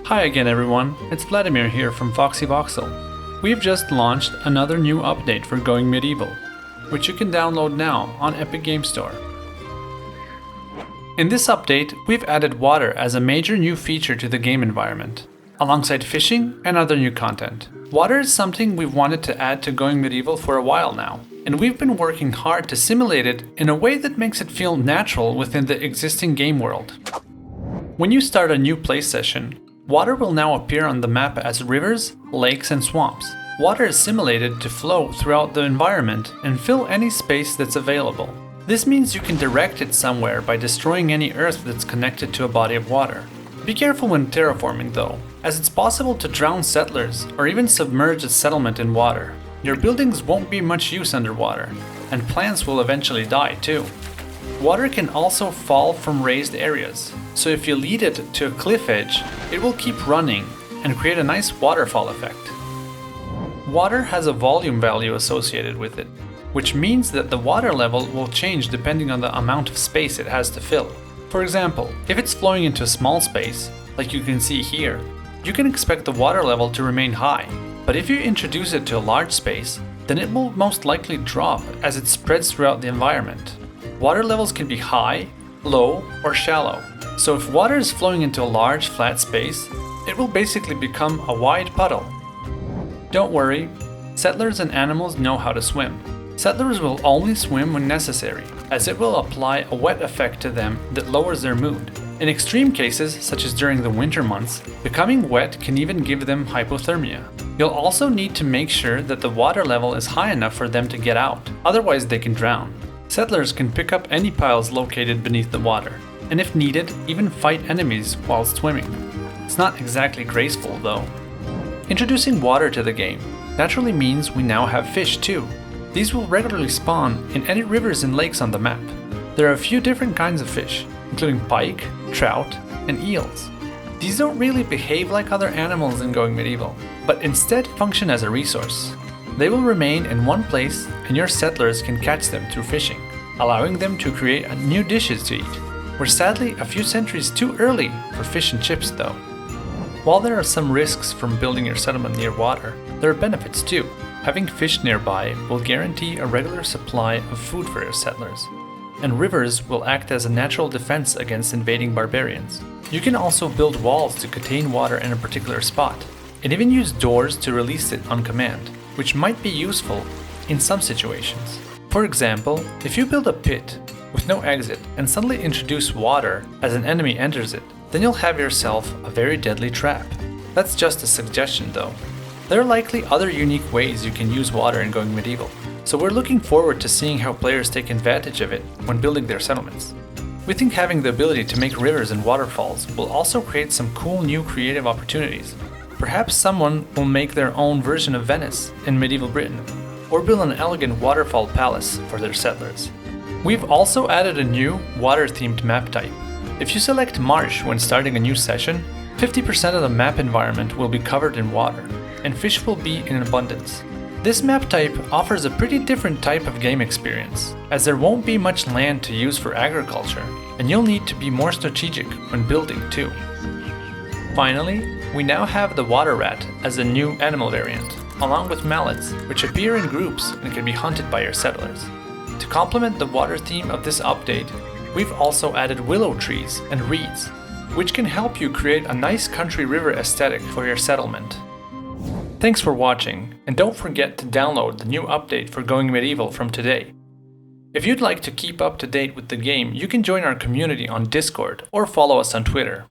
Hi again everyone, it's Vladimir here from Foxy Voxel. We've just launched another new update for Going Medieval, which you can download now on Epic Game Store. In this update, we've added water as a major new feature to the game environment, alongside fishing and other new content. Water is something we've wanted to add to Going Medieval for a while now, and we've been working hard to simulate it in a way that makes it feel natural within the existing game world. When you start a new play session, water will now appear on the map as rivers, lakes, and swamps. Water is simulated to flow throughout the environment and fill any space that's available. This means you can direct it somewhere by destroying any earth that's connected to a body of water. Be careful when terraforming though, as it's possible to drown settlers or even submerge a settlement in water. Your buildings won't be much use underwater, and plants will eventually die too. Water can also fall from raised areas, so if you lead it to a cliff edge, it will keep running and create a nice waterfall effect. Water has a volume value associated with it, which means that the water level will change depending on the amount of space it has to fill. For example, if it's flowing into a small space, like you can see here, you can expect the water level to remain high. But if you introduce it to a large space, then it will most likely drop as it spreads throughout the environment. Water levels can be high, low, or shallow. So if water is flowing into a large flat space, it will basically become a wide puddle. Don't worry, settlers and animals know how to swim. Settlers will only swim when necessary, as it will apply a wet effect to them that lowers their mood. In extreme cases, such as during the winter months, becoming wet can even give them hypothermia. You'll also need to make sure that the water level is high enough for them to get out, otherwise they can drown. Settlers can pick up any piles located beneath the water, and if needed, even fight enemies while swimming. It's not exactly graceful though. Introducing water to the game naturally means we now have fish too. These will regularly spawn in any rivers and lakes on the map. There are a few different kinds of fish, including pike, trout, and eels. These don't really behave like other animals in Going Medieval, but instead function as a resource. They will remain in one place and your settlers can catch them through fishing, allowing them to create new dishes to eat. We're sadly a few centuries too early for fish and chips though. While there are some risks from building your settlement near water, there are benefits too. Having fish nearby will guarantee a regular supply of food for your settlers, and rivers will act as a natural defense against invading barbarians. You can also build walls to contain water in a particular spot, and even use doors to release it on command, which might be useful in some situations. For example, if you build a pit with no exit and suddenly introduce water as an enemy enters it, then you'll have yourself a very deadly trap. That's just a suggestion though. There are likely other unique ways you can use water in Going Medieval, so we're looking forward to seeing how players take advantage of it when building their settlements. We think having the ability to make rivers and waterfalls will also create some cool new creative opportunities. Perhaps someone will make their own version of Venice in medieval Britain, or build an elegant waterfall palace for their settlers. We've also added a new water-themed map type. If you select Marsh when starting a new session, 50% of the map environment will be covered in water, and fish will be in abundance. This map type offers a pretty different type of game experience, as there won't be much land to use for agriculture, and you'll need to be more strategic when building too. Finally, we now have the water rat as a new animal variant, along with mallets, which appear in groups and can be hunted by your settlers. To complement the water theme of this update, we've also added willow trees and reeds, which can help you create a nice country river aesthetic for your settlement. Thanks for watching, and don't forget to download the new update for Going Medieval from today. If you'd like to keep up to date with the game, you can join our community on Discord or follow us on Twitter.